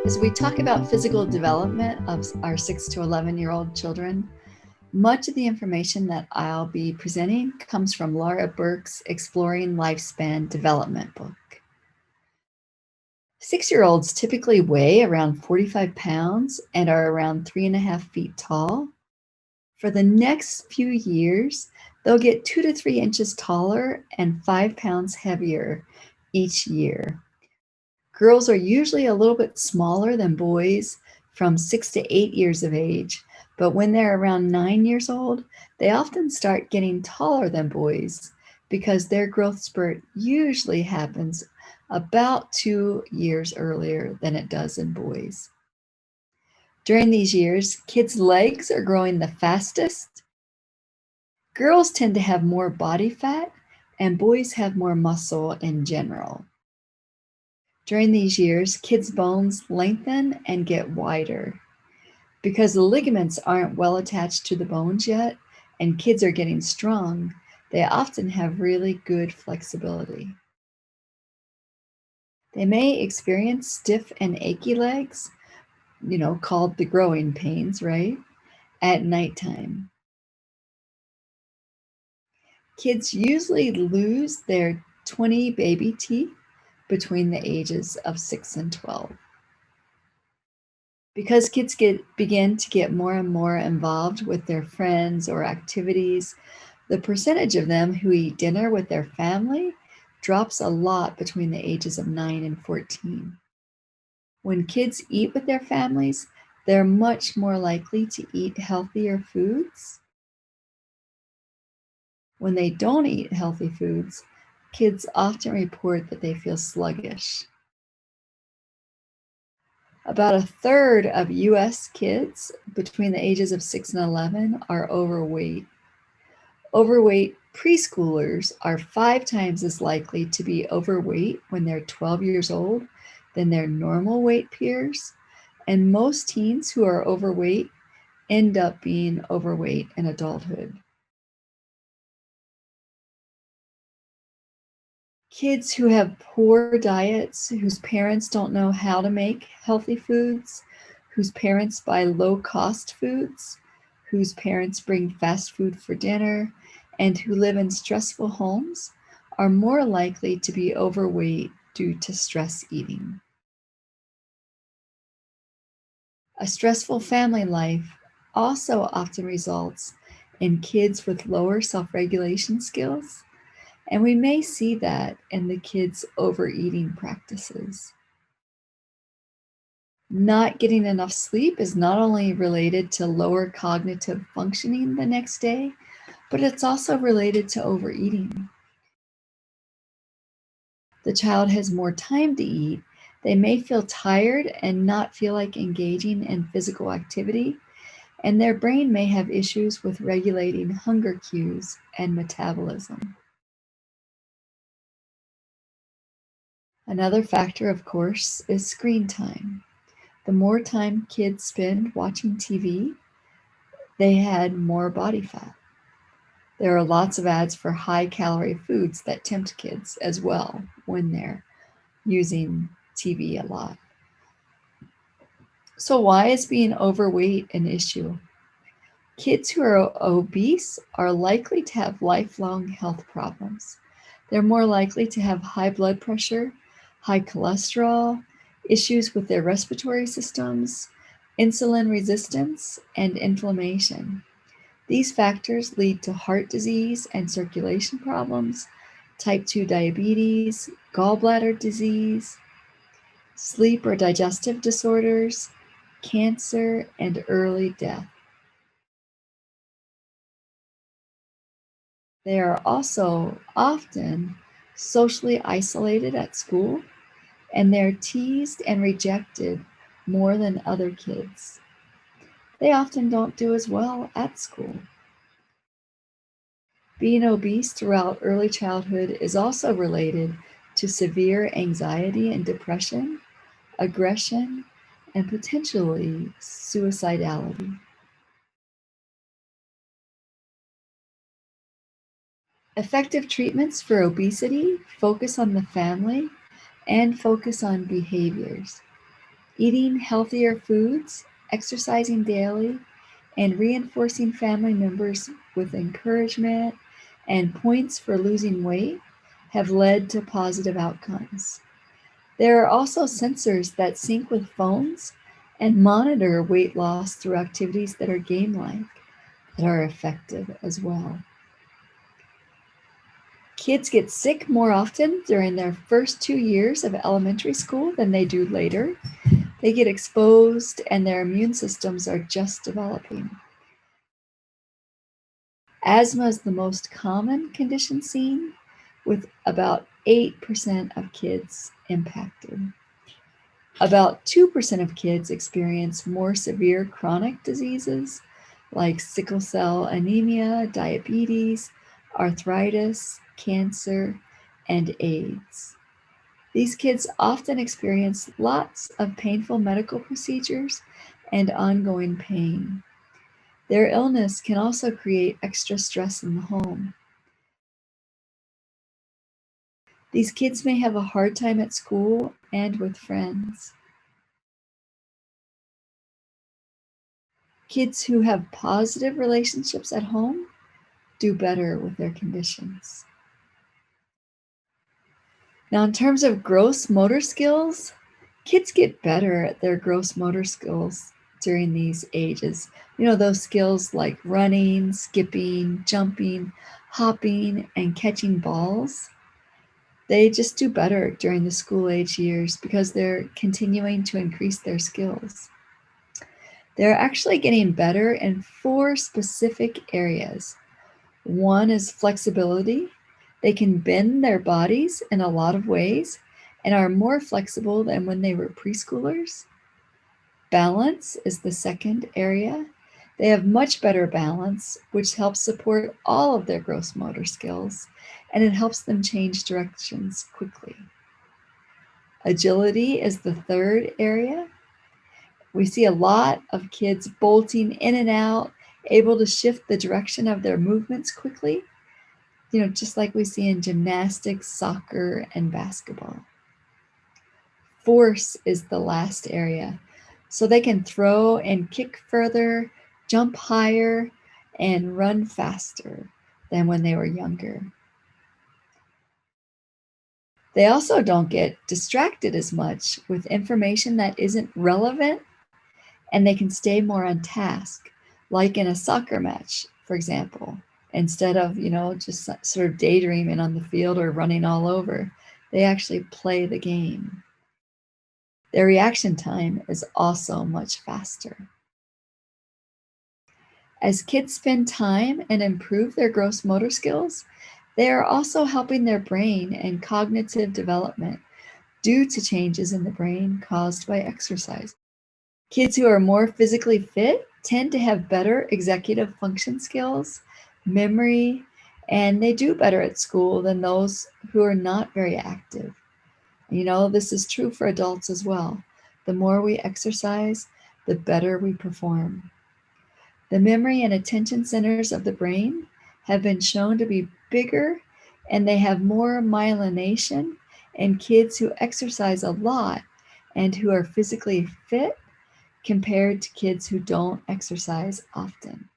As we talk about physical development of our 6 to 11-year-old children, much of the information that I'll be presenting comes from Laura Burke's Exploring Lifespan Development book. 6-year-olds typically weigh around 45 pounds and are around 3.5 feet tall. For the next few years, they'll get 2 to 3 inches taller and 5 pounds heavier each year. Girls are usually a little bit smaller than boys from 6 to 8 years of age, but when they're around 9 years old, they often start getting taller than boys because their growth spurt usually happens about 2 years earlier than it does in boys. During these years, kids' legs are growing the fastest. Girls tend to have more body fat, and boys have more muscle in general. During these years, kids' bones lengthen and get wider. Because the ligaments aren't well attached to the bones yet, and kids are getting strong, they often have really good flexibility. They may experience stiff and achy legs, called the growing pains, right, at nighttime. Kids usually lose their 20 baby teeth between the ages of 6 and 12. Because kids begin to get more and more involved with their friends or activities, the percentage of them who eat dinner with their family drops a lot between the ages of 9 and 14. When kids eat with their families, they're much more likely to eat healthier foods. When they don't eat healthy foods, kids often report that they feel sluggish. About a third of US kids between the ages of 6 and 11 are overweight. Overweight preschoolers are 5 times as likely to be overweight when they're 12 years old than their normal weight peers, and most teens who are overweight end up being overweight in adulthood. Kids who have poor diets, whose parents don't know how to make healthy foods, whose parents buy low-cost foods, whose parents bring fast food for dinner, and who live in stressful homes are more likely to be overweight due to stress eating. A stressful family life also often results in kids with lower self-regulation skills, and we may see that in the kids' overeating practices. Not getting enough sleep is not only related to lower cognitive functioning the next day, but it's also related to overeating. The child has more time to eat. They may feel tired and not feel like engaging in physical activity, and their brain may have issues with regulating hunger cues and metabolism. Another factor, of course, is screen time. The more time kids spend watching TV, they had more body fat. There are lots of ads for high-calorie foods that tempt kids as well when they're using TV a lot. So why is being overweight an issue? Kids who are obese are likely to have lifelong health problems. They're more likely to have high blood pressure, high cholesterol, issues with their respiratory systems, insulin resistance, and inflammation. These factors lead to heart disease and circulation problems, type 2 diabetes, gallbladder disease, sleep or digestive disorders, cancer, and early death. They are also often socially isolated at school, and they're teased and rejected more than other kids. They often don't do as well at school. Being obese throughout early childhood is also related to severe anxiety and depression, aggression, and potentially suicidality. Effective treatments for obesity focus on the family and focus on behaviors. Eating healthier foods, exercising daily, and reinforcing family members with encouragement and points for losing weight have led to positive outcomes. There are also sensors that sync with phones and monitor weight loss through activities that are game-like, that are effective as well. Kids get sick more often during their first 2 years of elementary school than they do later. They get exposed and their immune systems are just developing. Asthma is the most common condition seen, with about 8% of kids impacted. About 2% of kids experience more severe chronic diseases like sickle cell anemia, diabetes, arthritis, cancer, and AIDS. These kids often experience lots of painful medical procedures and ongoing pain. Their illness can also create extra stress in the home. These kids may have a hard time at school and with friends. Kids who have positive relationships at home do better with their conditions. Now, in terms of gross motor skills, kids get better at their gross motor skills during these ages. You know, those skills like running, skipping, jumping, hopping, and catching balls. They just do better during the school age years because they're continuing to increase their skills. They're actually getting better in 4 specific areas. One is flexibility. They can bend their bodies in a lot of ways and are more flexible than when they were preschoolers. Balance is the second area. They have much better balance, which helps support all of their gross motor skills, and it helps them change directions quickly. Agility is the third area. We see a lot of kids bolting in and out, able to shift the direction of their movements quickly, you know, just like we see in gymnastics, soccer, and basketball. Force is the last area. So they can throw and kick further, jump higher, and run faster than when they were younger. They also don't get distracted as much with information that isn't relevant, and they can stay more on task, like in a soccer match, for example. Instead of, you know, just sort of daydreaming on the field or running all over, they actually play the game. Their reaction time is also much faster. As kids spend time and improve their gross motor skills, they are also helping their brain and cognitive development due to changes in the brain caused by exercise. Kids who are more physically fit tend to have better executive function skills, memory, and they do better at school than those who are not very active. You know, this is true for adults as well. The more we exercise, the better we perform. The memory and attention centers of the brain have been shown to be bigger, and they have more myelination in kids who exercise a lot and who are physically fit compared to kids who don't exercise often.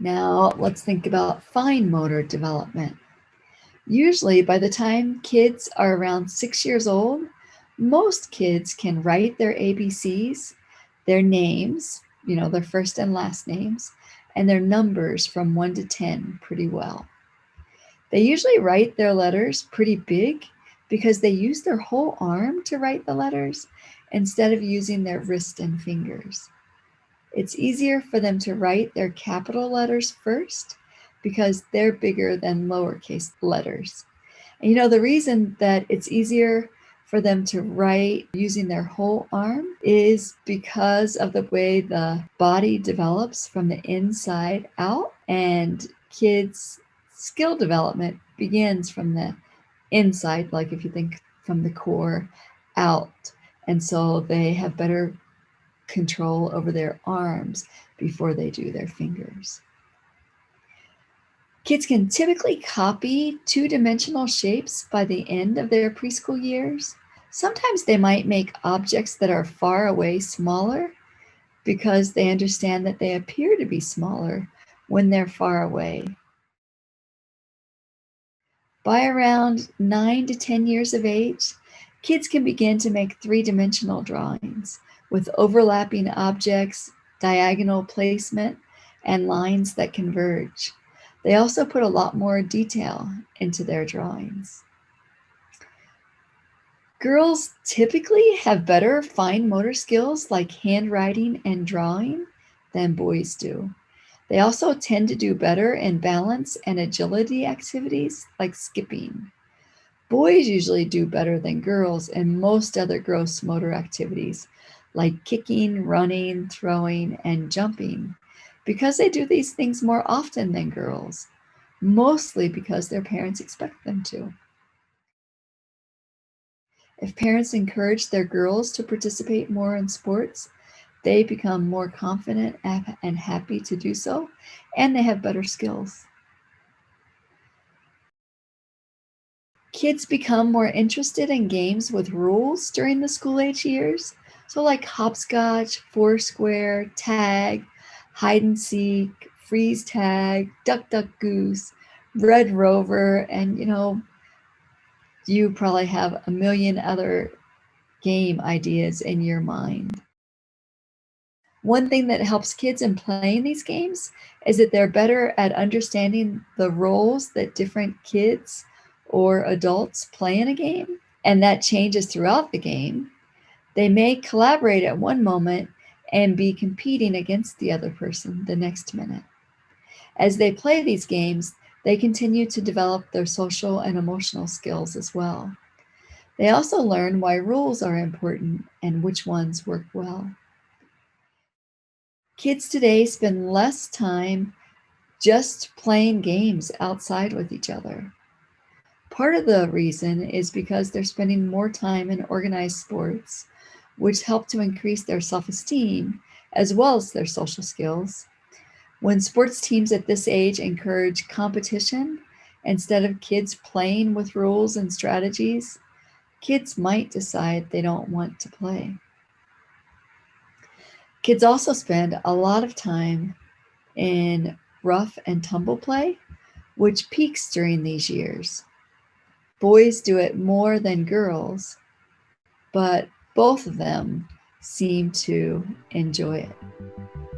Now, let's think about fine motor development. Usually, by the time kids are around 6 years old, most kids can write their ABCs, their names, you know, their first and last names, and their numbers from 1 to 10 pretty well. They usually write their letters pretty big because they use their whole arm to write the letters instead of using their wrist and fingers. It's easier for them to write their capital letters first because they're bigger than lowercase letters. And you know, the reason that it's easier for them to write using their whole arm is because of the way the body develops from the inside out, and kids' skill development begins from the inside, like if you think from the core out. And so they have better control over their arms before they do their fingers. Kids can typically copy two-dimensional shapes by the end of their preschool years. Sometimes they might make objects that are far away smaller because they understand that they appear to be smaller when they're far away. By around 9 to 10 years of age, kids can begin to make three-dimensional drawings with overlapping objects, diagonal placement, and lines that converge. They also put a lot more detail into their drawings. Girls typically have better fine motor skills like handwriting and drawing than boys do. They also tend to do better in balance and agility activities like skipping. Boys usually do better than girls in most other gross motor activities like kicking, running, throwing, and jumping because they do these things more often than girls, mostly because their parents expect them to. If parents encourage their girls to participate more in sports, they become more confident and happy to do so, and they have better skills. Kids become more interested in games with rules during the school age years. So, like hopscotch, foursquare, tag, hide and seek, freeze tag, duck, duck, goose, red rover, and you probably have a million other game ideas in your mind. One thing that helps kids in playing these games is that they're better at understanding the roles that different kids or adults play in a game, and that changes throughout the game. They may collaborate at one moment and be competing against the other person the next minute. As they play these games, they continue to develop their social and emotional skills as well. They also learn why rules are important and which ones work well. Kids today spend less time just playing games outside with each other. Part of the reason is because they're spending more time in organized sports, which help to increase their self-esteem as well as their social skills. When sports teams at this age encourage competition instead of kids playing with rules and strategies, kids might decide they don't want to play. Kids also spend a lot of time in rough and tumble play, which peaks during these years. Boys do it more than girls, but both of them seem to enjoy it.